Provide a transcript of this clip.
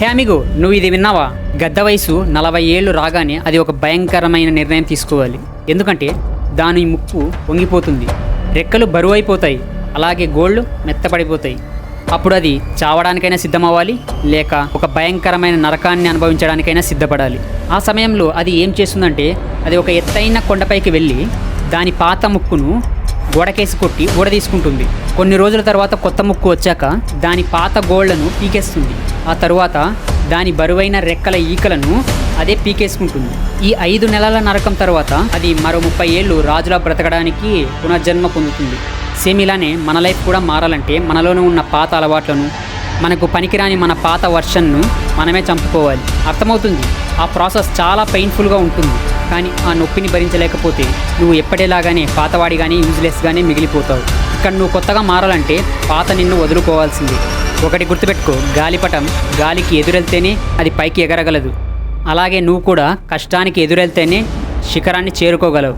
హే amigo, నువ్వు ఇది విన్నావా? గద్ద వయసు 40 ఏళ్ళు రాగానే అది ఒక భయంకరమైన నిర్ణయం తీసుకోవాలి. ఎందుకంటే దాని ముక్కు వంగిపోతుంది, రెక్కలు బరువు అయిపోతాయి, అలాగే గోళ్ళు మెత్తపడిపోతాయి. అప్పుడు అది చావడానికైనా సిద్ధమవ్వాలి, లేక ఒక భయంకరమైన నరకాన్ని అనుభవించడానికైనా సిద్ధపడాలి. ఆ సమయంలో అది ఏం చేస్తుందంటే, అది ఒక ఎత్తైన కొండపైకి వెళ్ళి దాని పాత ముక్కును గోడకేసి కొట్టి గోడ తీసుకుంటుంది. కొన్ని రోజుల తర్వాత కొత్త ముక్కు వచ్చాక దాని పాత గోళ్లను పీకేస్తుంది. ఆ తరువాత దాని బరువైన రెక్కల ఈకలను అదే పీకేసుకుంటుంది. ఈ 5 నెలల నరకం తర్వాత అది మరో 30 ఏళ్ళు రాజులా బ్రతకడానికి పునర్జన్మ పొందుతుంది. సేమ్ ఇలానే మన లైఫ్ కూడా మారాలంటే మనలోనే ఉన్న పాత అలవాట్లను, మనకు పనికిరాని మన పాత వర్షన్ను మనమే చంపుకోవాలి. అర్థమవుతుంది, ఆ ప్రాసెస్ చాలా పెయిన్ఫుల్గా ఉంటుంది. కానీ ఆ నొప్పిని భరించలేకపోతే నువ్వు ఎప్పటిలాగానే పాతవాడిగానే యూజ్లెస్గానే మిగిలిపోతావు. ఇక్కడ నువ్వు కొత్తగా మారాలంటే పాత నిన్ను వదులుకోవాల్సిందే. ఒకటి గుర్తుపెట్టుకో, గాలిపటం గాలికి ఎదురెళ్తేనే అది పైకి ఎగరగలదు. అలాగే నువ్వు కూడా కష్టానికి ఎదురెళ్తేనే శిఖరాన్ని చేరుకోగలవు.